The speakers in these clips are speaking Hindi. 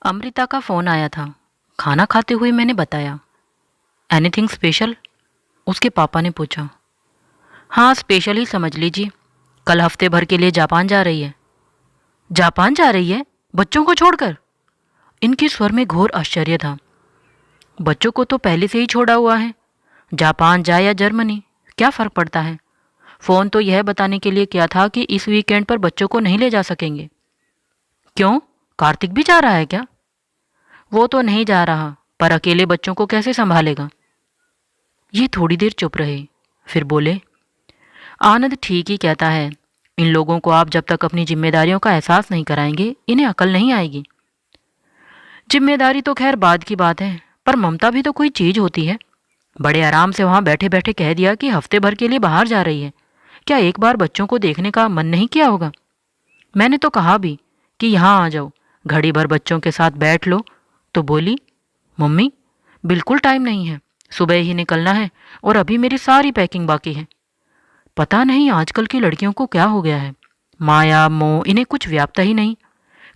अमृता का फ़ोन आया था। खाना खाते हुए मैंने बताया। Anything special? उसके पापा ने पूछा। हाँ, स्पेशल ही समझ लीजिए। कल हफ्ते भर के लिए जापान जा रही है। जापान जा रही है? बच्चों को छोड़कर? इनके स्वर में घोर आश्चर्य था। बच्चों को तो पहले से ही छोड़ा हुआ है। जापान जाए या जर्मनी, क्या फ़र्क पड़ता है। फ़ोन तो यह बताने के लिए किया था कि इस वीकेंड पर बच्चों को नहीं ले जा सकेंगे। क्यों, कार्तिक भी जा रहा है क्या? वो तो नहीं जा रहा, पर अकेले बच्चों को कैसे संभालेगा। ये थोड़ी देर चुप रहे, फिर बोले। आनंद ठीक ही कहता है। इन लोगों को आप जब तक अपनी जिम्मेदारियों का एहसास नहीं कराएंगे, इन्हें अकल नहीं आएगी। जिम्मेदारी तो खैर बाद की बात है, पर ममता भी तो कोई चीज़ होती है। बड़े आराम से वहाँ बैठे बैठे कह दिया कि हफ्ते भर के लिए बाहर जा रही है। क्या एक बार बच्चों को देखने का मन नहीं किया होगा? मैंने तो कहा भी कि यहाँ आ जाओ, घड़ी भर बच्चों के साथ बैठ लो, तो बोली, मम्मी बिल्कुल टाइम नहीं है, सुबह ही निकलना है और अभी मेरी सारी पैकिंग बाकी है। पता नहीं आजकल की लड़कियों को क्या हो गया है। माया मोह इन्हें कुछ व्यापता ही नहीं,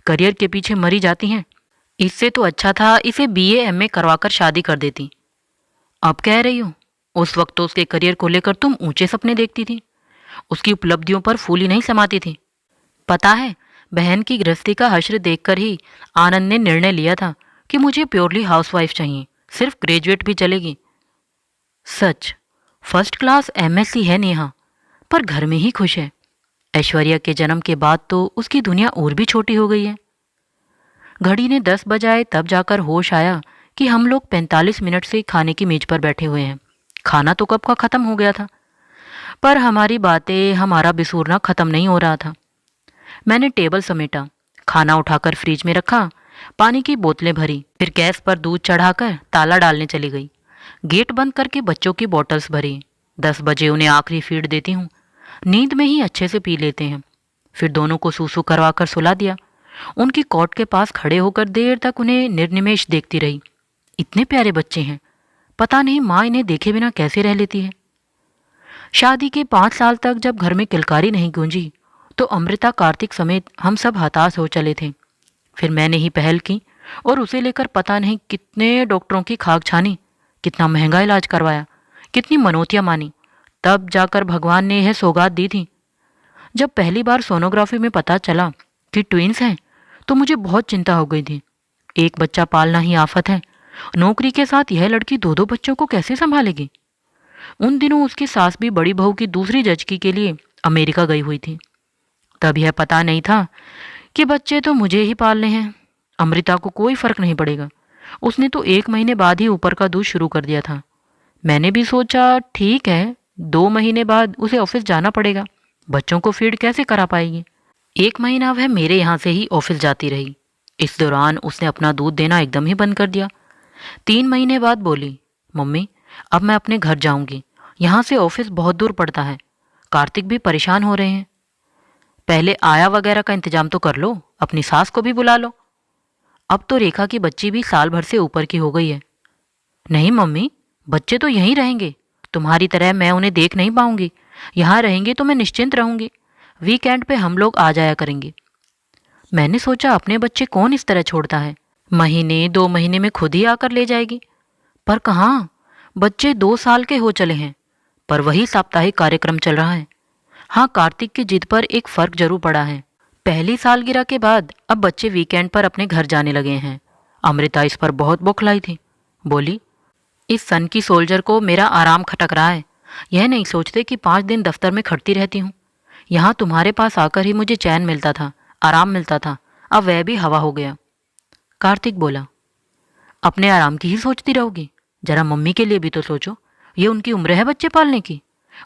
करियर के पीछे मरी जाती हैं। इससे तो अच्छा था इसे बीए एमए करवाकर शादी कर देती। अब कह रही हो? उस वक्त तो उसके करियर को लेकर तुम ऊंचे सपने देखती थी, उसकी उपलब्धियों पर फूली नहीं समाती थी। पता है, बहन की गृहस्थी का हश्र देखकर ही आनंद ने निर्णय लिया था कि मुझे प्योरली हाउसवाइफ चाहिए, सिर्फ ग्रेजुएट भी चलेगी। सच, फर्स्ट क्लास एमएससी है नेहा, पर घर में ही खुश है। ऐश्वर्या के जन्म के बाद तो उसकी दुनिया और भी छोटी हो गई है। घड़ी ने 10 बजाए तब जाकर होश आया कि हम लोग 45 मिनट से खाने की मेज पर बैठे हुए हैं। खाना तो कब का खत्म हो गया था, पर हमारी बातें, हमारा बिसूरना खत्म नहीं हो रहा था। मैंने टेबल समेटा, खाना उठाकर फ्रिज में रखा, पानी की बोतलें भरी, फिर गैस पर दूध चढ़ाकर ताला डालने चली गई। गेट बंद करके बच्चों की बॉटल्स भरी। 10 बजे उन्हें आखिरी फीड देती हूँ, नींद में ही अच्छे से पी लेते हैं। फिर दोनों को सूसू करवा कर सुला दिया। उनकी कॉट के पास खड़े होकर देर तक उन्हें निर्निमेष देखती रही। इतने प्यारे बच्चे हैं, पता नहीं माँ इन्हें देखे बिना कैसे रह लेती है। शादी के 5 साल तक जब घर में किलकारी नहीं गूंजी, तो अमृता कार्तिक समेत हम सब हताश हो चले थे। फिर मैंने ही पहल की और उसे लेकर पता नहीं कितने डॉक्टरों की खाक छानी, कितना महंगा इलाज करवाया, कितनी मनोतियाँ मानी, तब जाकर भगवान ने यह सौगात दी थी। जब पहली बार सोनोग्राफी में पता चला कि ट्विंस हैं, तो मुझे बहुत चिंता हो गई थी। एक बच्चा पालना ही आफत है, नौकरी के साथ यह लड़की 2-2 बच्चों को कैसे संभालेगी। उन दिनों उसकी सास भी बड़ी बहू की दूसरी जचकी के लिए अमेरिका गई हुई थी। तब यह पता नहीं था कि बच्चे तो मुझे ही पालने हैं। अमृता को कोई फर्क नहीं पड़ेगा, उसने तो 1 महीने बाद ही ऊपर का दूध शुरू कर दिया था। मैंने भी सोचा ठीक है, 2 महीने बाद उसे ऑफिस जाना पड़ेगा, बच्चों को फीड कैसे करा पाएगी। 1 महीना वह मेरे यहाँ से ही ऑफिस जाती रही। इस दौरान उसने अपना दूध देना एकदम ही बंद कर दिया। 3 महीने बाद बोली, मम्मी अब मैं अपने घर जाऊंगी, यहाँ से ऑफिस बहुत दूर पड़ता है, कार्तिक भी परेशान हो रहे हैं। पहले आया वगैरह का इंतजाम तो कर लो, अपनी सास को भी बुला लो। अब तो रेखा की बच्ची भी साल भर से ऊपर की हो गई है। नहीं मम्मी, बच्चे तो यहीं रहेंगे, तुम्हारी तरह मैं उन्हें देख नहीं पाऊंगी। यहाँ रहेंगे तो मैं निश्चिंत रहूंगी, वीकेंड पे हम लोग आ जाया करेंगे। मैंने सोचा अपने बच्चे कौन इस तरह छोड़ता है, महीने 2 महीने में खुद ही आकर ले जाएगी। पर कहाँ, बच्चे 2 साल के हो चले हैं, पर वही साप्ताहिक कार्यक्रम चल रहा है। हाँ, कार्तिक की जिद पर एक फर्क जरूर पड़ा है। पहली सालगिरह के बाद अब बच्चे वीकेंड पर अपने घर जाने लगे हैं। अमृता इस पर बहुत बौखलाई थी, बोली, इस सन की सोल्जर को मेरा आराम खटक रहा है। यह नहीं सोचते कि 5 दिन दफ्तर में खटती रहती हूँ। यहाँ तुम्हारे पास आकर ही मुझे चैन मिलता था, आराम मिलता था, अब वह भी हवा हो गया। कार्तिक बोला, अपने आराम की ही सोचती रहोगी, जरा मम्मी के लिए भी तो सोचो। ये उनकी उम्र है बच्चे पालने की,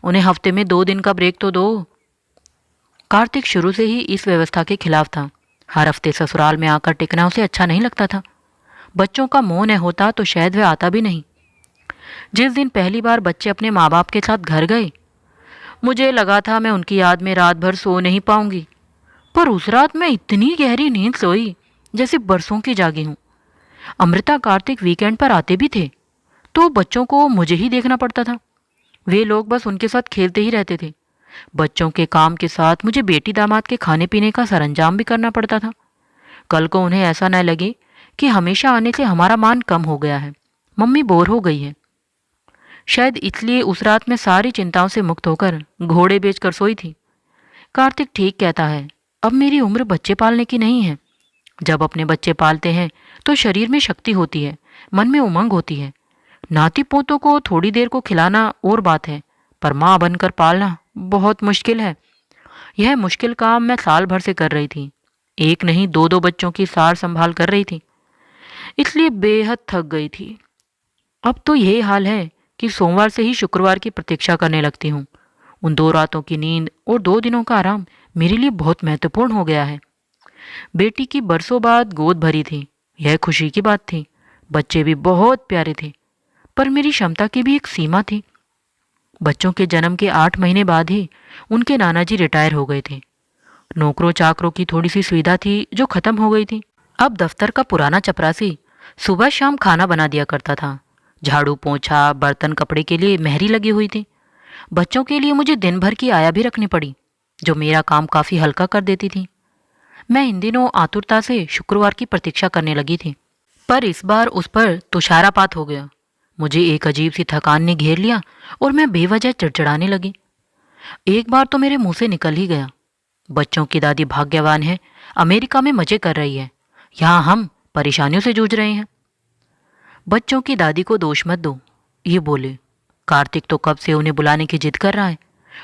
उन्हें हफ्ते में 2 दिन का ब्रेक तो दो। कार्तिक शुरू से ही इस व्यवस्था के खिलाफ था। हर हफ्ते ससुराल में आकर टिकना उसे अच्छा नहीं लगता था। बच्चों का मोह न होता तो शायद वह आता भी नहीं। जिस दिन पहली बार बच्चे अपने माँ बाप के साथ घर गए, मुझे लगा था मैं उनकी याद में रात भर सो नहीं पाऊंगी, पर उस रात मैं इतनी गहरी नींद सोई जैसे बरसों की जागी हूँ। अमृता कार्तिक वीकेंड पर आते भी थे, तो बच्चों को मुझे ही देखना पड़ता था। वे लोग बस उनके साथ खेलते ही रहते थे। बच्चों के काम के साथ मुझे बेटी दामाद के खाने पीने का सरंजाम भी करना पड़ता था। कल को उन्हें ऐसा न लगे कि हमेशा आने से हमारा मान कम हो गया है। मम्मी बोर हो गई है। शायद इसलिए उस रात मैं सारी चिंताओं से मुक्त होकर घोड़े बेचकर सोई थी। कार्तिक ठीक कहता है, अब मेरी उम्र बच्चे पालने की नहीं है। जब अपने बच्चे पालते हैं तो शरीर में शक्ति होती है, मन में उमंग होती है। नाती पोतों को थोड़ी देर को खिलाना और बात है, पर माँ बनकर पालना बहुत मुश्किल है। यह मुश्किल काम मैं साल भर से कर रही थी। एक नहीं दो दो बच्चों की सार संभाल कर रही थी, इसलिए बेहद थक गई थी। अब तो यही हाल है कि सोमवार से ही शुक्रवार की प्रतीक्षा करने लगती हूँ। उन 2 रातों की नींद और 2 दिनों का आराम मेरे लिए बहुत महत्वपूर्ण हो गया है। बेटी की बरसों बाद गोद भरी थी, यह खुशी की बात थी। बच्चे भी बहुत प्यारे थे, पर मेरी क्षमता की भी एक सीमा थी। बच्चों के जन्म के 8 महीने बाद ही उनके नाना जी रिटायर हो गए थे। नौकरों चाकरों की थोड़ी सी सुविधा थी जो खत्म हो गई थी। अब दफ्तर का पुराना चपरासी सुबह शाम खाना बना दिया करता था। झाड़ू पोंछा बर्तन कपड़े के लिए मेहरी लगी हुई थी। बच्चों के लिए मुझे दिन भर की आया भी रखनी पड़ी, जो मेरा काम काफी हल्का कर देती थी। मैं इन दिनों आतुरता से शुक्रवार की प्रतीक्षा करने लगी थी, पर इस बार उस पर तुषारापात हो गया। मुझे एक अजीब सी थकान ने घेर लिया और मैं बेवजह चिड़चिड़ाने लगी। एक बार तो मेरे मुंह से निकल ही गया, बच्चों की दादी भाग्यवान है, अमेरिका में मजे कर रही है, यहाँ हम परेशानियों से जूझ रहे हैं। बच्चों की दादी को दोष मत दो, ये बोले। कार्तिक तो कब से उन्हें बुलाने की जिद कर रहा है।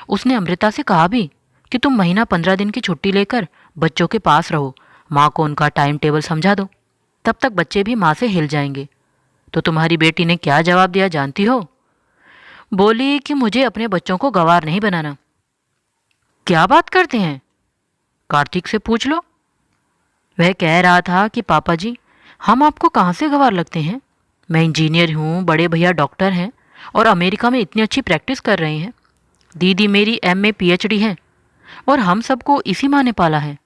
उसने अमृता से कहा भी कि तुम महीना 15 दिन की छुट्टी लेकर बच्चों के पास रहो, माँ को उनका टाइम टेबल समझा दो, तब तक बच्चे भी माँ से हिल जाएंगे। तो तुम्हारी बेटी ने क्या जवाब दिया जानती हो? बोली कि मुझे अपने बच्चों को गंवार नहीं बनाना। क्या बात करते हैं? कार्तिक से पूछ लो। वह कह रहा था कि पापा जी, हम आपको कहाँ से गंवार लगते हैं? मैं इंजीनियर हूँ, बड़े भैया डॉक्टर हैं और अमेरिका में इतनी अच्छी प्रैक्टिस कर रहे हैं। दीदी मेरी एमए पीएचडी है और हम सबको इसी माँ ने पाला है।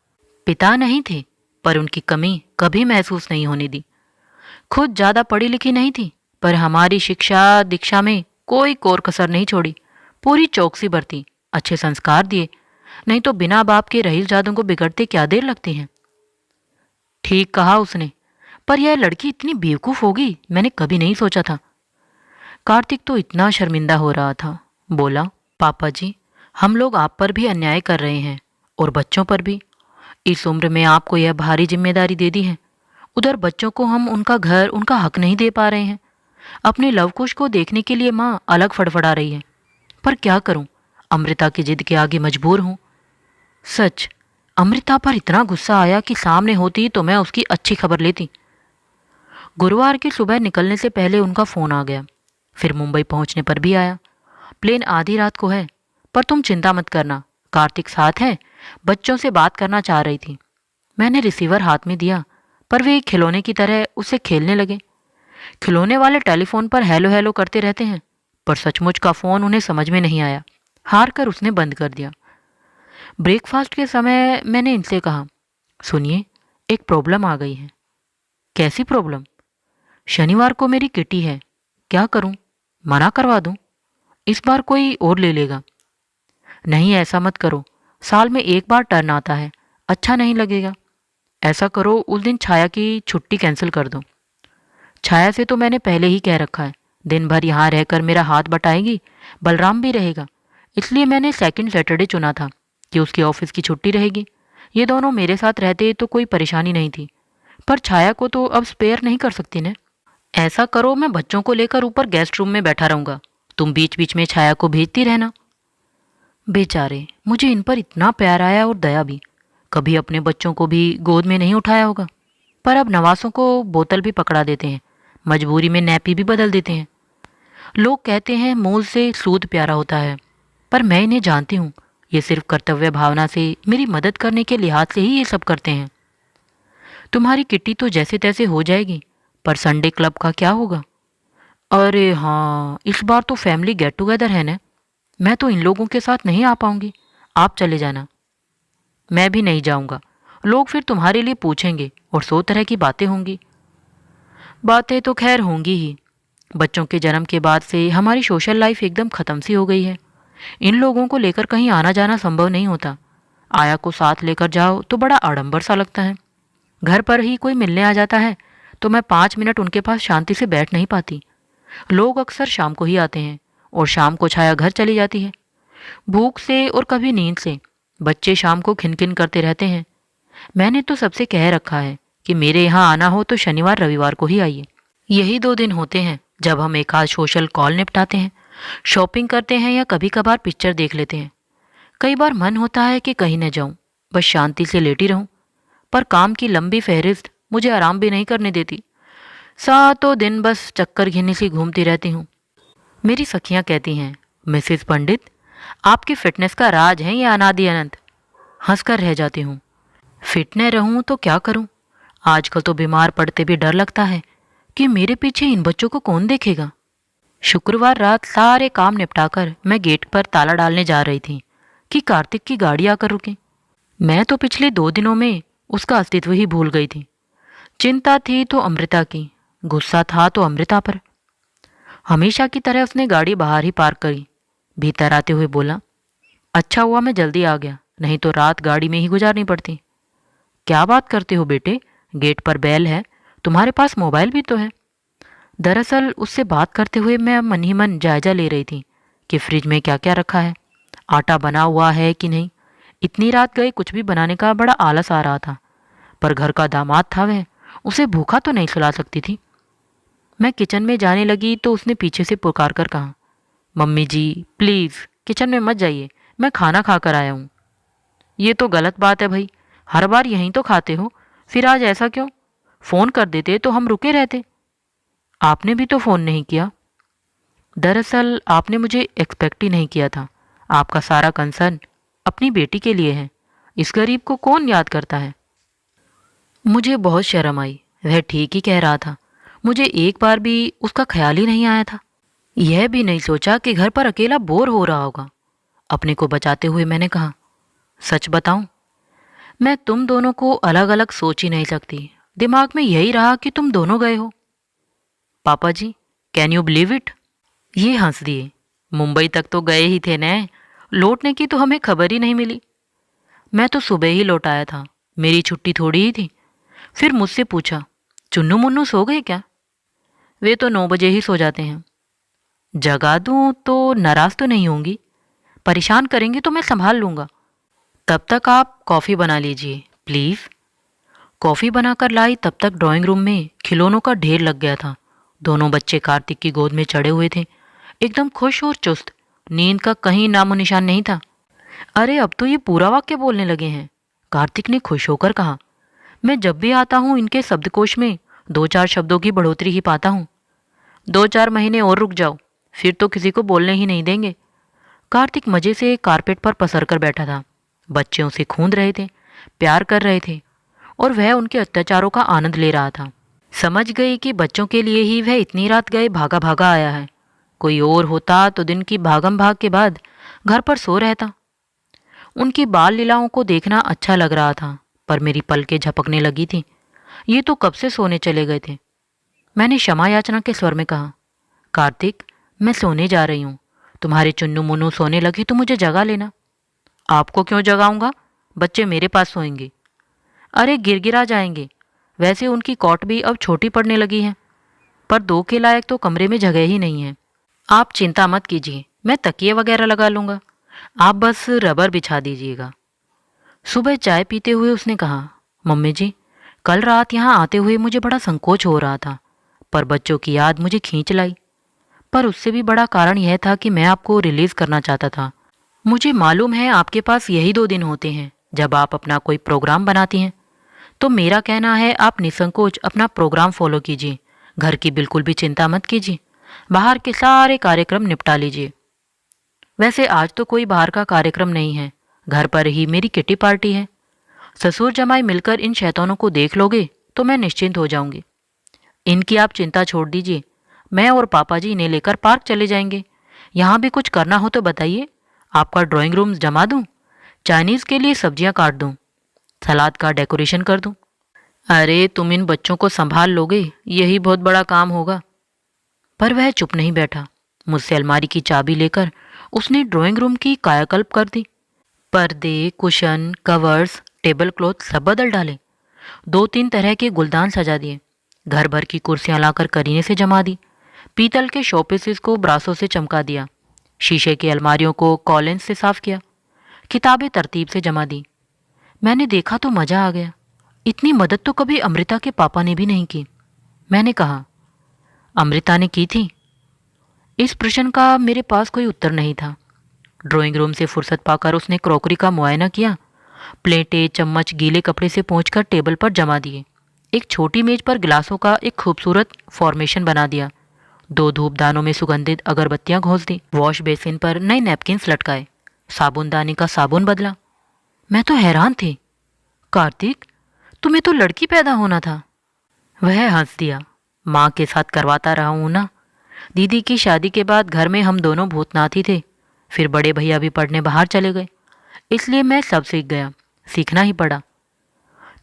पिता नहीं थे, पर उनकी कमी कभी महसूस नहीं होने दी। खुद ज़्यादा पढ़ी लिखी नहीं थी, पर हमारी शिक्षा दीक्षा में कोई कोर कसर नहीं छोड़ी। पूरी चौकसी बरती, अच्छे संस्कार दिए, नहीं तो बिना बाप के रईसजादों को बिगड़ते क्या देर लगती है। ठीक कहा उसने, पर यह लड़की इतनी बेवकूफ़ होगी मैंने कभी नहीं सोचा था। कार्तिक तो इतना शर्मिंदा हो रहा था। बोला, पापा जी, हम लोग आप पर भी अन्याय कर रहे हैं और बच्चों पर भी। इस उम्र में आपको यह भारी जिम्मेदारी दे दी है, उधर बच्चों को हम उनका घर उनका हक नहीं दे पा रहे हैं। अपने लवकुश को देखने के लिए माँ अलग फड़फड़ा रही है, पर क्या करूं, अमृता की जिद के आगे मजबूर हूं। सच, अमृता पर इतना गुस्सा आया कि सामने होती तो मैं उसकी अच्छी खबर लेती। गुरुवार की सुबह निकलने से पहले उनका फ़ोन आ गया, फिर मुंबई पहुंचने पर भी आया। प्लेन आधी रात को है, पर तुम चिंता मत करना, कार्तिक साथ है, बच्चों से बात करना चाह रही थी। मैंने रिसीवर हाथ में दिया, पर वे खिलौने की तरह उससे खेलने लगे। खिलौने वाले टेलीफोन पर हेलो हेलो करते रहते हैं, पर सचमुच का फ़ोन उन्हें समझ में नहीं आया। हार कर उसने बंद कर दिया। ब्रेकफास्ट के समय मैंने इनसे कहा, सुनिए, एक प्रॉब्लम आ गई है। कैसी प्रॉब्लम? शनिवार को मेरी किटी है, क्या करूं? मना करवा दूं? इस बार कोई और ले लेगा। नहीं, ऐसा मत करो, साल में एक बार टर्न आता है, अच्छा नहीं लगेगा। ऐसा करो, उस दिन छाया की छुट्टी कैंसिल कर दो। छाया से तो मैंने पहले ही कह रखा है, दिन भर यहाँ रहकर मेरा हाथ बटाएगी, बलराम भी रहेगा, इसलिए मैंने सेकंड सैटरडे चुना था कि उसकी ऑफिस की छुट्टी रहेगी। ये दोनों मेरे साथ रहते तो कोई परेशानी नहीं थी, पर छाया को तो अब स्पेयर नहीं कर सकती ने। ऐसा करो, मैं बच्चों को लेकर ऊपर गेस्ट रूम में बैठा रहूंगा, तुम बीच बीच में छाया को भेजती रहना। बेचारे, मुझे इन पर इतना प्यार आया और दया भी। कभी अपने बच्चों को भी गोद में नहीं उठाया होगा, पर अब नवासों को बोतल भी पकड़ा देते हैं, मजबूरी में नैपी भी बदल देते हैं। लोग कहते हैं मूल से सूद प्यारा होता है, पर मैं इन्हें जानती हूँ, ये सिर्फ कर्तव्य भावना से, मेरी मदद करने के लिहाज से ही ये सब करते हैं। तुम्हारी किट्टी तो जैसे तैसे हो जाएगी, पर संडे क्लब का क्या होगा? अरे हाँ, इस बार तो फैमिली गेट टुगेदर है ना, मैं तो इन लोगों के साथ नहीं आ पाऊंगी, आप चले जाना। मैं भी नहीं जाऊंगा, लोग फिर तुम्हारे लिए पूछेंगे और 100 तरह की बातें होंगी। बातें तो खैर होंगी ही। बच्चों के जन्म के बाद से हमारी सोशल लाइफ एकदम ख़त्म सी हो गई है। इन लोगों को लेकर कहीं आना जाना संभव नहीं होता। आया को साथ लेकर जाओ तो बड़ा आडंबर सा लगता है। घर पर ही कोई मिलने आ जाता है तो मैं 5 मिनट उनके पास शांति से बैठ नहीं पाती। लोग अक्सर शाम को ही आते हैं और शाम को छाया घर चली जाती है, भूख से और कभी नींद से। बच्चे शाम को खिनखिन करते रहते हैं। मैंने तो सबसे कह रखा है कि मेरे यहाँ आना हो तो शनिवार रविवार को ही आइए। यही 2 दिन होते हैं जब हम एक आध सोशल कॉल निपटाते हैं, शॉपिंग करते हैं या कभी कभार पिक्चर देख लेते हैं। कई बार मन होता है कि कहीं न जाऊं, बस शांति से लेटी रहूं, पर काम की लंबी फहरिस्त मुझे आराम भी नहीं करने देती। सातों दिन बस चक्कर घिन्नी सी घूमती रहती हूँ। मेरी सखियाँ कहती हैं, मिसेस पंडित, आपकी फिटनेस का राज है ये अनादि अनंत। हंसकर रह जाती हूँ। फिट न रहूं तो क्या करूं? आजकल तो बीमार पड़ते भी डर लगता है कि मेरे पीछे इन बच्चों को कौन देखेगा। शुक्रवार रात सारे काम निपटाकर मैं गेट पर ताला डालने जा रही थी कि कार्तिक की गाड़ी आकर रुकी। मैं तो पिछले 2 दिनों में उसका अस्तित्व ही भूल गई थी। चिंता थी तो अमृता की, गुस्सा था तो अमृता पर। हमेशा की तरह उसने गाड़ी बाहर ही पार्क करी। भीतर आते हुए बोला, अच्छा हुआ मैं जल्दी आ गया, नहीं तो रात गाड़ी में ही गुजारनी पड़ती। क्या बात करते हो बेटे, गेट पर बेल है, तुम्हारे पास मोबाइल भी तो है। दरअसल उससे बात करते हुए मैं मन ही मन जायजा ले रही थी कि फ्रिज में क्या क्या रखा है, आटा बना हुआ है कि नहीं। इतनी रात गए कुछ भी बनाने का बड़ा आलस आ रहा था, पर घर का दामाद था वह, उसे भूखा तो नहीं सुला सकती थी। मैं किचन में जाने लगी तो उसने पीछे से पुकार कर कहा, मम्मी जी प्लीज़ किचन में मत जाइए, मैं खाना खा कर आया हूँ। ये तो गलत बात है भाई, हर बार यहीं तो खाते हो, फिर आज ऐसा क्यों? फ़ोन कर देते तो हम रुके रहते। आपने भी तो फ़ोन नहीं किया। दरअसल आपने मुझे एक्सपेक्ट ही नहीं किया था। आपका सारा कंसर्न अपनी बेटी के लिए है, इस गरीब को कौन याद करता है। मुझे बहुत शर्म आई। वह ठीक ही कह रहा था। मुझे एक बार भी उसका ख्याल ही नहीं आया था। यह भी नहीं सोचा कि घर पर अकेला बोर हो रहा होगा। अपने को बचाते हुए मैंने कहा, सच बताऊं, मैं तुम दोनों को अलग अलग सोच ही नहीं सकती। दिमाग में यही रहा कि तुम दोनों गए हो। पापा जी, कैन यू बिलीव इट? ये हंस दिए। मुंबई तक तो गए ही थे न, लौटने की तो हमें खबर ही नहीं मिली। मैं तो सुबह ही लौट आया था, मेरी छुट्टी थोड़ी ही थी। फिर मुझसे पूछा, चुन्नू मुन्नू सो गए क्या? वे तो 9 बजे ही सो जाते हैं। जगा दूं तो नाराज तो नहीं होंगी? परेशान करेंगी तो मैं संभाल लूंगा। तब तक आप कॉफ़ी बना लीजिए प्लीज़। कॉफ़ी बनाकर लाई तब तक ड्राइंग रूम में खिलौनों का ढेर लग गया था। दोनों बच्चे कार्तिक की गोद में चढ़े हुए थे, एकदम खुश और चुस्त। नींद का कहीं नामो निशान नहीं था। अरे अब तो ये पूरा वाक्य बोलने लगे हैं, कार्तिक ने खुश होकर कहा। मैं जब भी आता हूँ इनके शब्दकोश में 2-4 शब्दों की बढ़ोतरी ही पाता हूँ। 2-4 महीने और रुक जाओ, फिर तो किसी को बोलने ही नहीं देंगे। कार्तिक मजे से कारपेट पर पसर कर बैठा था। बच्चे उसे खूंद रहे थे, प्यार कर रहे थे और वह उनके अत्याचारों का आनंद ले रहा था। समझ गई कि बच्चों के लिए ही वह इतनी रात गए भागा भागा आया है। कोई और होता तो दिन की भागम भाग के बाद घर पर सो रहता। उनकी बाल लीलाओं को देखना अच्छा लग रहा था, पर मेरी पलकें झपकने लगी थी। ये तो कब से सोने चले गए थे। मैंने क्षमा याचना के स्वर में कहा, कार्तिक, मैं सोने जा रही हूँ। तुम्हारे चुन्नू मुन्नू सोने लगे तो मुझे जगा लेना। आपको क्यों जगाऊंगा? बच्चे मेरे पास सोएंगे। अरे गिरगिरा जाएंगे। वैसे उनकी कॉट भी अब छोटी पड़ने लगी है, पर 2 के लायक तो कमरे में जगह ही नहीं है। आप चिंता मत कीजिए, मैं तकिए वगैरह लगा लूँगा, आप बस रबर बिछा दीजिएगा। सुबह चाय पीते हुए उसने कहा, मम्मी जी, कल रात यहाँ आते हुए मुझे बड़ा संकोच हो रहा था, पर बच्चों की याद मुझे खींच लाई। पर उससे भी बड़ा कारण यह था कि मैं आपको रिलीज़ करना चाहता था। मुझे मालूम है आपके पास यही 2 दिन होते हैं जब आप अपना कोई प्रोग्राम बनाती हैं, तो मेरा कहना है आप निसंकोच अपना प्रोग्राम फॉलो कीजिए। घर की बिल्कुल भी चिंता मत कीजिए, बाहर के सारे कार्यक्रम निपटा लीजिए। वैसे आज तो कोई बाहर का कार्यक्रम नहीं है, घर पर ही मेरी किटी पार्टी है। ससुर जमाई मिलकर इन शैतानों को देख लोगे तो मैं निश्चिंत हो जाऊंगी। इनकी आप चिंता छोड़ दीजिए, मैं और पापा जी इन्हें लेकर पार्क चले जाएंगे। यहाँ भी कुछ करना हो तो बताइए, आपका ड्राइंग रूम जमा दूँ, चाइनीज़ के लिए सब्जियाँ काट दूँ, सलाद का डेकोरेशन कर दूँ। अरे तुम इन बच्चों को संभाल लोगे, यही बहुत बड़ा काम होगा। पर वह चुप नहीं बैठा। मुझसे अलमारी की चाबी लेकर उसने ड्राइंग रूम की कायाकल्प कर दी। पर्दे, कुशन, कवर्स, टेबल क्लॉथ सब बदल डाले। 2-3 तरह के गुलदान सजा दिए। घर भर की कुर्सियां लाकर करीने से जमा दी, पीतल के शोपीसेस को ब्रासों से चमका दिया, शीशे की अलमारियों को कॉलिंस से साफ किया, किताबें तरतीब से जमा दी। मैंने देखा तो मजा आ गया। इतनी मदद तो कभी अमृता के पापा ने भी नहीं की। मैंने कहा, अमृता ने की थी? इस प्रश्न का मेरे पास कोई उत्तर नहीं था। ड्राइंग रूम से फुर्सत पाकर उसने क्रॉकरी का मुआयना किया, प्लेटें चम्मच गीले कपड़े से पोंछकर टेबल पर जमा दिए, एक छोटी मेज पर गिलासों का एक खूबसूरत फॉर्मेशन बना दिया, 2 धूपदानों में सुगंधित अगरबत्तियां घोंस दी, वॉश बेसिन पर नए नैपकिन्स लटकाए, साबुनदानी का साबुन बदला। मैं तो हैरान थी। कार्तिक, तुम्हें तो लड़की पैदा होना था। वह हंस दिया। माँ के साथ करवाता रहा हूं ना। दीदी की शादी के बाद घर में हम दोनों भूतनाथ ही थे। फिर बड़े भैया भी पढ़ने बाहर चले गए, इसलिए मैं सब सीख गया, सीखना ही पड़ा।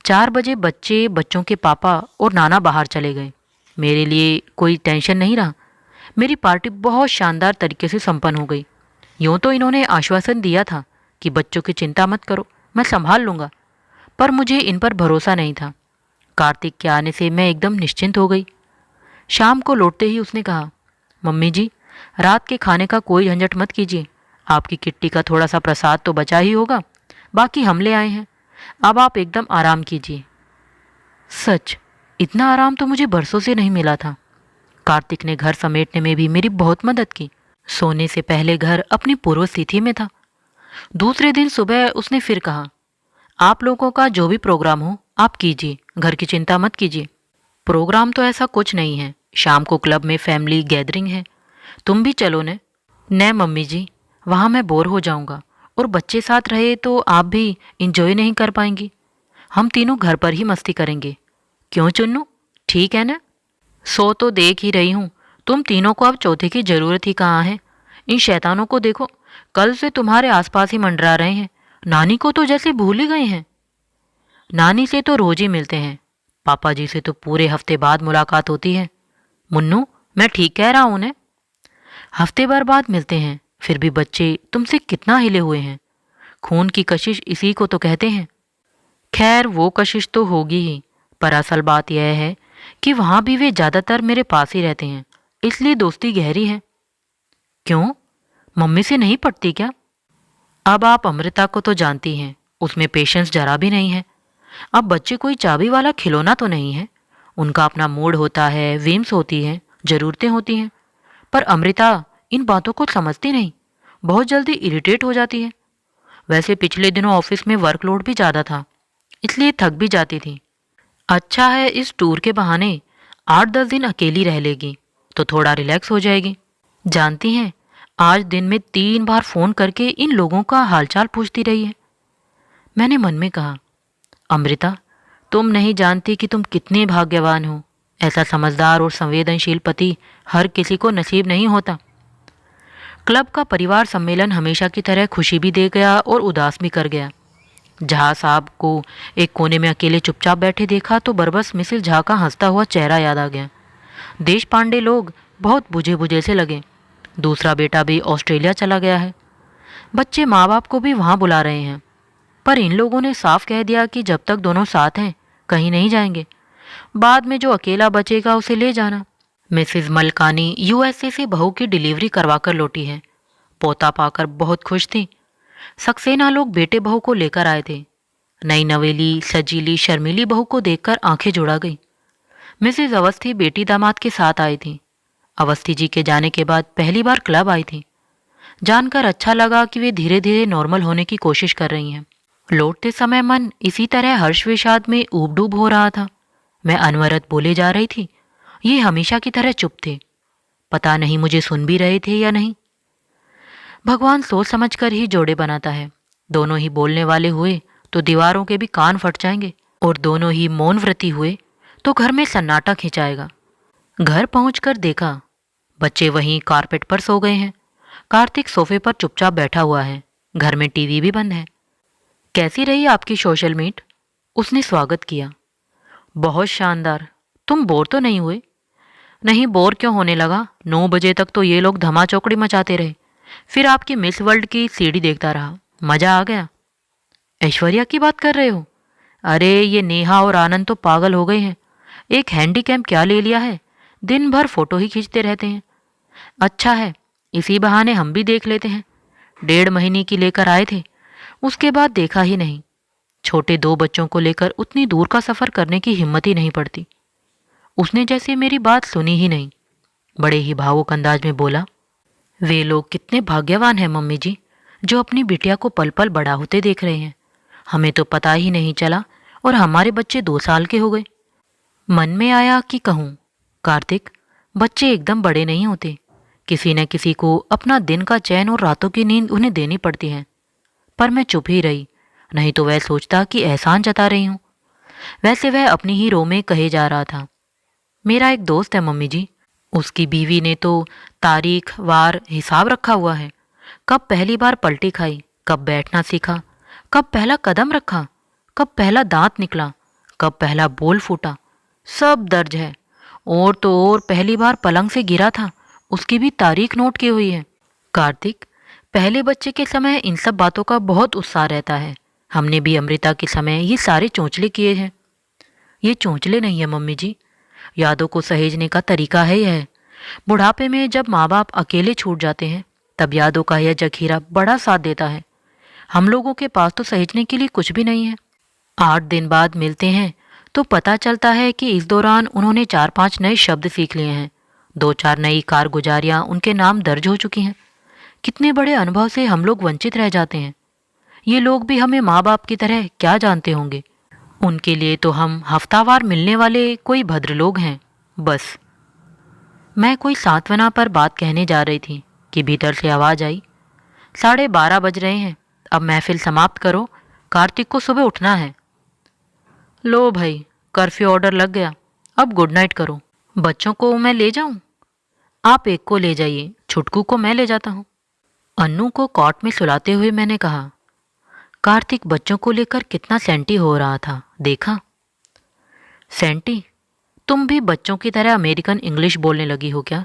4 बजे बच्चों के पापा और नाना बाहर चले गए। मेरे लिए कोई टेंशन नहीं रहा। मेरी पार्टी बहुत शानदार तरीके से संपन्न हो गई। यूँ तो इन्होंने आश्वासन दिया था कि बच्चों की चिंता मत करो, मैं संभाल लूँगा, पर मुझे इन पर भरोसा नहीं था। कार्तिक के आने से मैं एकदम निश्चिंत हो गई। शाम को लौटते ही उसने कहा, मम्मी जी, रात के खाने का कोई झंझट मत कीजिए। आपकी किट्टी का थोड़ा सा प्रसाद तो बचा ही होगा, बाकी हम ले आए हैं। अब आप एकदम आराम कीजिए। सच, इतना आराम तो मुझे बरसों से नहीं मिला था। कार्तिक ने घर समेटने में भी मेरी बहुत मदद की। सोने से पहले घर अपनी पूर्व स्थिति में था। दूसरे दिन सुबह उसने फिर कहा, आप लोगों का जो भी प्रोग्राम हो आप कीजिए, घर की चिंता मत कीजिए। प्रोग्राम तो ऐसा कुछ नहीं है, शाम को क्लब में फैमिली गैदरिंग है, तुम भी चलो ने। न मम्मी जी, वहाँ मैं बोर हो जाऊँगा, और बच्चे साथ रहे तो आप भी इंजॉय नहीं कर पाएंगी। हम तीनों घर पर ही मस्ती करेंगे। क्यों चुन्नू, ठीक है ना? सो तो देख ही रही हूँ, तुम तीनों को अब चौथे की ज़रूरत ही कहाँ है। इन शैतानों को देखो, कल से तुम्हारे आसपास ही मंडरा रहे हैं। नानी को तो जैसे भूल ही गए हैं। नानी से तो रोज ही मिलते हैं, पापा जी से तो पूरे हफ्ते बाद मुलाकात होती है। मुन्नू, मैं ठीक कह रहा हूँ ने? हफ्ते भर बाद मिलते हैं, फिर भी बच्चे तुमसे कितना हिले हुए हैं। खून की कशिश इसी को तो कहते हैं। खैर, वो कशिश तो होगी ही, पर असल बात यह है कि वहाँ भी वे ज़्यादातर मेरे पास ही रहते हैं, इसलिए दोस्ती गहरी है। क्यों, मम्मी से नहीं पटती क्या? अब आप अमृता को तो जानती हैं, उसमें पेशेंस जरा भी नहीं है। अब बच्चे कोई चाबी वाला खिलौना तो नहीं है। उनका अपना मूड होता है, विम्स होती हैं, ज़रूरतें होती हैं। पर अमृता इन बातों को समझती नहीं, बहुत जल्दी इरिटेट हो जाती है। वैसे पिछले दिनों ऑफिस में वर्कलोड भी ज़्यादा था, इसलिए थक भी जाती थी। अच्छा है, इस टूर के बहाने 8-10 दिन अकेली रह लेगी तो थोड़ा रिलैक्स हो जाएगी। जानती हैं, आज दिन में 3 बार फ़ोन करके इन लोगों का हालचाल पूछती रही है। मैंने मन में कहा, अमृता, तुम नहीं जानती कि तुम कितने भाग्यवान हो। ऐसा समझदार और संवेदनशील पति हर किसी को नसीब नहीं होता। क्लब का परिवार सम्मेलन हमेशा की तरह खुशी भी दे गया और उदास भी कर गया। झा साहब को एक कोने में अकेले चुपचाप बैठे देखा तो बरबस मिसिस झा का हंसता हुआ चेहरा याद आ गया। देश पांडे लोग बहुत बुझे बुझे से लगे। दूसरा बेटा भी ऑस्ट्रेलिया चला गया है। बच्चे माँ बाप को भी वहाँ बुला रहे हैं, पर इन लोगों ने साफ कह दिया कि जब तक दोनों साथ हैं कहीं नहीं जाएंगे। बाद में जो अकेला बचेगा उसे ले जाना। मिसिज मलकानी यूएसए से बहू की डिलीवरी करवा कर लौटी है। पोता पाकर बहुत खुश थी। सक्सेना लोग बेटे बहू को लेकर आए थे। नई नवेली सजीली शर्मीली बहू को देखकर आंखें जुड़ा गई। मिसिज अवस्थी बेटी दामाद के साथ आई थी। अवस्थी जी के जाने के बाद पहली बार क्लब आई थी। जानकर अच्छा लगा कि वे धीरे धीरे नॉर्मल होने की कोशिश कर रही हैं। लौटते समय मन इसी तरह हर्ष विषाद में ऊब डूब हो रहा था। मैं अनवरत बोले जा रही थी, ये हमेशा की तरह चुप थे। पता नहीं मुझे सुन भी रहे थे या नहीं। भगवान सोच समझ कर ही जोड़े बनाता है। दोनों ही बोलने वाले हुए तो दीवारों के भी कान फट जाएंगे, और दोनों ही मौन व्रती हुए तो घर में सन्नाटा खिंचाएगा। घर पहुंचकर देखा, बच्चे वहीं कारपेट पर सो गए हैं। कार्तिक सोफे पर चुपचाप बैठा हुआ है। घर में टीवी भी बंद है। कैसी रही आपकी सोशल मीट? उसने स्वागत किया। बहुत शानदार। तुम बोर तो नहीं हुए? नहीं, बोर क्यों होने लगा। 9 बजे तक तो ये लोग धमा चौकड़ी मचाते रहे। फिर आपकी मिस वर्ल्ड की सीडी देखता रहा, मजा आ गया। ऐश्वर्या की बात कर रहे हो? अरे ये नेहा और आनंद तो पागल हो गए हैं। एक हैंडीकैम क्या ले लिया है, दिन भर फोटो ही खींचते रहते हैं। अच्छा है, इसी बहाने हम भी देख लेते हैं। 1.5 महीने की लेकर आए थे, उसके बाद देखा ही नहीं। छोटे 2 बच्चों को लेकर उतनी दूर का सफ़र करने की हिम्मत ही नहीं पड़ती। उसने जैसे मेरी बात सुनी ही नहीं, बड़े ही भावुक अंदाज में बोला, वे लोग कितने भाग्यवान हैं मम्मी जी, जो अपनी बिटिया को पल पल बड़ा होते देख रहे हैं। हमें तो पता ही नहीं चला और हमारे बच्चे 2 साल के हो गए। मन में आया कि कहूँ, कार्तिक, बच्चे एकदम बड़े नहीं होते। किसी न किसी को अपना दिन का चैन और रातों की नींद उन्हें देनी पड़ती है। पर मैं चुप ही रही, नहीं तो वह सोचता कि एहसान जता रही हूँ। वैसे वह अपनी ही रो में कहे जा रहा था। मेरा एक दोस्त है मम्मी जी, उसकी बीवी ने तो तारीख वार हिसाब रखा हुआ है। कब पहली बार पलटी खाई, कब बैठना सीखा, कब पहला कदम रखा, कब पहला दांत निकला, कब पहला बोल फूटा, सब दर्ज है। और तो और पहली बार पलंग से गिरा था, उसकी भी तारीख नोट की हुई है। कार्तिक, पहले बच्चे के समय इन सब बातों का बहुत उत्साह रहता है। हमने भी अमृता के समय ये सारे चोंचले किए हैं। ये चोंचले नहीं है मम्मी जी, यादों को सहेजने का तरीका है यह। बुढ़ापे में जब माँ बाप अकेले छूट जाते हैं, तब यादों का यह जखीरा बड़ा साथ देता है। हम लोगों के पास तो सहेजने के लिए कुछ भी नहीं है। 8 दिन बाद मिलते हैं तो पता चलता है कि इस दौरान उन्होंने 4-5 नए शब्द सीख लिए हैं, 2-4 नई कारगुजारियां उनके नाम दर्ज हो चुकी हैं। कितने बड़े अनुभव से हम लोग वंचित रह जाते हैं। ये लोग भी हमें माँ बाप की तरह क्या जानते होंगे। उनके लिए तो हम हफ्तावार मिलने वाले कोई भद्र लोग हैं बस। मैं कोई सांत्वना पर बात कहने जा रही थी कि भीतर से आवाज आई, 12:30 बज रहे हैं, अब महफिल समाप्त करो, कार्तिक को सुबह उठना है। लो भाई, कर्फ्यू ऑर्डर लग गया, अब गुड नाइट करो। बच्चों को मैं ले जाऊं? आप एक को ले जाइए, छुटकू को मैं ले जाता हूँ। अन्नू को कॉट में सुलाते हुए मैंने कहा, कार्तिक बच्चों को लेकर कितना सेंटी हो रहा था, देखा? सेंटी? तुम भी बच्चों की तरह अमेरिकन इंग्लिश बोलने लगी हो क्या?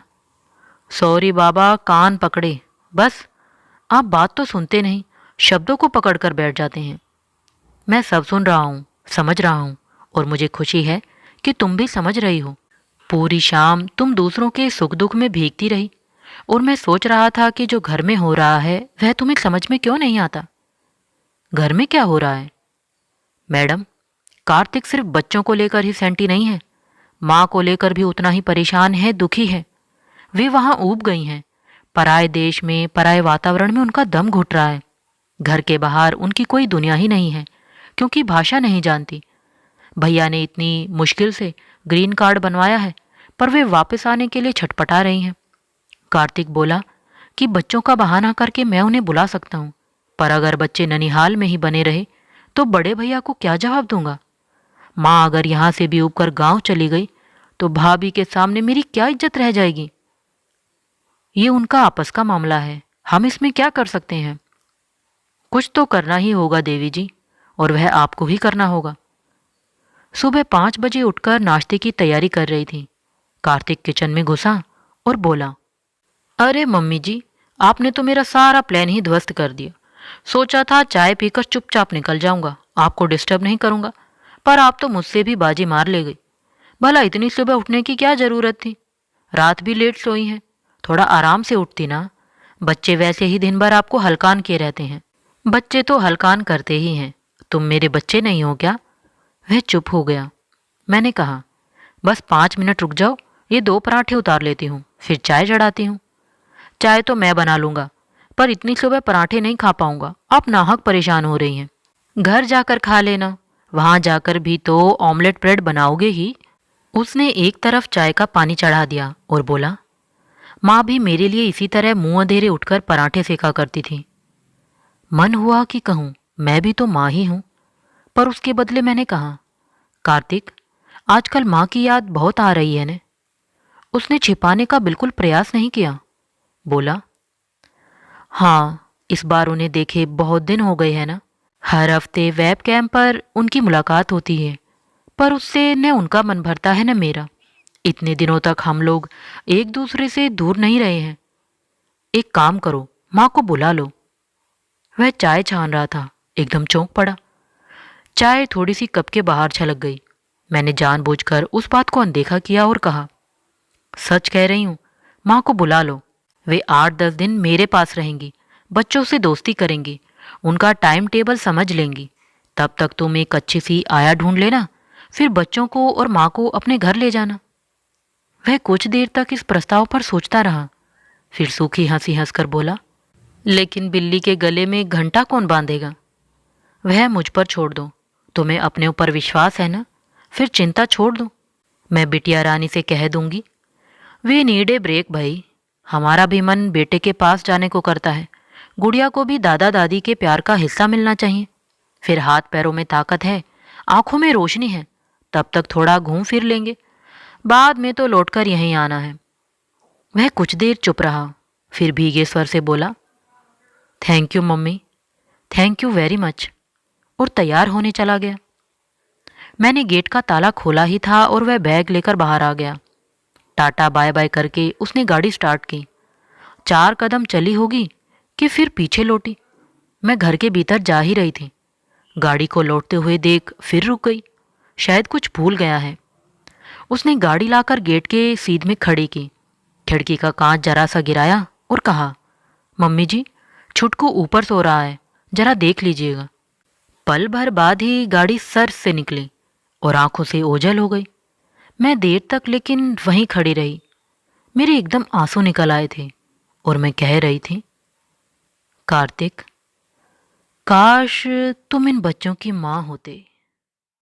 सॉरी बाबा, कान पकड़े। बस, आप बात तो सुनते नहीं, शब्दों को पकड़कर बैठ जाते हैं। मैं सब सुन रहा हूँ, समझ रहा हूँ, और मुझे खुशी है कि तुम भी समझ रही हो। पूरी शाम तुम दूसरों के सुख दुख में भीगती रही, और मैं सोच रहा था कि जो घर में हो रहा है वह तुम्हें समझ में क्यों नहीं आता। घर में क्या हो रहा है? मैडम, कार्तिक सिर्फ बच्चों को लेकर ही सेंटी नहीं है, माँ को लेकर भी उतना ही परेशान है, दुखी है। वे वहाँ ऊब गई हैं। पराए देश में, पराए वातावरण में उनका दम घुट रहा है। घर के बाहर उनकी कोई दुनिया ही नहीं है, क्योंकि भाषा नहीं जानती। भैया ने इतनी मुश्किल से ग्रीन कार्ड बनवाया है, पर वे वापस आने के लिए छटपटा रही हैं। कार्तिक बोला कि बच्चों का बहाना करके मैं उन्हें बुला सकता हूँ, पर अगर बच्चे ननिहाल में ही बने रहे तो बड़े भैया को क्या जवाब दूंगा? माँ अगर यहाँ से भी ऊपर गांव चली गई तो भाभी के सामने मेरी क्या इज्जत रह जाएगी? ये उनका आपस का मामला है, हम इसमें क्या कर सकते हैं? कुछ तो करना ही होगा देवी जी, और वह आपको ही करना होगा। सुबह 5 बजे उठकर नाश्ते की तैयारी कर रही थी। कार्तिक किचन में घुसा और बोला, अरे मम्मी जी, आपने तो मेरा सारा प्लान ही ध्वस्त कर दिया। सोचा था चाय पीकर चुपचाप निकल जाऊंगा, आपको डिस्टर्ब नहीं करूंगा, पर आप तो मुझसे भी बाजी मार ले गई। भला इतनी सुबह उठने की क्या जरूरत थी? रात भी लेट सोई हैं, थोड़ा आराम से उठती ना। बच्चे वैसे ही दिन भर आपको हलकान किए रहते हैं। बच्चे तो हलकान करते ही हैं, तुम मेरे बच्चे नहीं हो क्या? वह चुप हो गया। मैंने कहा, बस 5 मिनट रुक जाओ, ये 2 पराठे उतार लेती हूँ, फिर चाय चढ़ाती हूँ। चाय तो मैं बना लूँगा, पर इतनी सुबह पराठे नहीं खा पाऊँगा, आप नाहक परेशान हो रही हैं। घर जाकर खा लेना, वहाँ जाकर भी तो ऑमलेट ब्रेड बनाओगे ही। उसने एक तरफ चाय का पानी चढ़ा दिया और बोला, माँ भी मेरे लिए इसी तरह मुँह अंधेरे उठकर पराठे सेका करती थी। मन हुआ कि कहूँ, मैं भी तो माँ ही हूँ, पर उसके बदले मैंने कहा, कार्तिक, आजकल माँ की याद बहुत आ रही है ने। उसने छिपाने का बिल्कुल प्रयास नहीं किया। बोला, हाँ, इस बार उन्हें देखे बहुत दिन हो गए हैं ना। हर हफ्ते वेब कैम पर उनकी मुलाकात होती है, पर उससे न उनका मन भरता है न मेरा। इतने दिनों तक हम लोग एक दूसरे से दूर नहीं रहे हैं। एक काम करो, माँ को बुला लो। वह चाय छान रहा था, एकदम चौंक पड़ा। चाय थोड़ी सी कप के बाहर छलक गई। मैंने जानबूझकर उस बात को अनदेखा किया और कहा, सच कह रही हूँ, माँ को बुला लो। वे 8-10 दिन मेरे पास रहेंगी, बच्चों से दोस्ती करेंगी, उनका टाइम टेबल समझ लेंगी। तब तक तुम एक अच्छी सी आया ढूंढ लेना, फिर बच्चों को और माँ को अपने घर ले जाना। वह कुछ देर तक इस प्रस्ताव पर सोचता रहा, फिर सूखी हंसी हंसकर बोला, लेकिन बिल्ली के गले में घंटा कौन बांधेगा? वह मुझ पर छोड़ दो। तुम्हें अपने ऊपर विश्वास है ना? फिर चिंता छोड़ दो। मैं बिटिया रानी से कह दूंगी। वी नीड ए ब्रेक भाई। हमारा भी मन बेटे के पास जाने को करता है। गुड़िया को भी दादा दादी के प्यार का हिस्सा मिलना चाहिए। फिर हाथ पैरों में ताकत है, आंखों में रोशनी है, तब तक थोड़ा घूम फिर लेंगे, बाद में तो लौटकर यहीं आना है। वह कुछ देर चुप रहा, फिर भीगे स्वर से बोला, thank you mummy, thank you very much, और तैयार होने चला गया। मैंने गेट का ताला खोला ही था और वह बैग लेकर बाहर आ गया। टाटा बाय बाय करके उसने गाड़ी स्टार्ट की। 4 कदम चली होगी कि फिर पीछे लौटी। मैं घर के भीतर जा ही रही थी, गाड़ी को लौटते हुए देख फिर रुक गई। शायद कुछ भूल गया है। उसने गाड़ी लाकर गेट के सीध में खड़ी की, खिड़की का कांच जरा सा गिराया और कहा, मम्मी जी, छुटकू ऊपर सो रहा है, जरा देख लीजिएगा। पल भर बाद ही गाड़ी सर से निकली और आंखों से ओझल हो गई। मैं देर तक लेकिन वहीं खड़ी रही। मेरे एकदम आंसू निकल आए थे और मैं कह रही थी, कार्तिक, काश तुम इन बच्चों की माँ होते।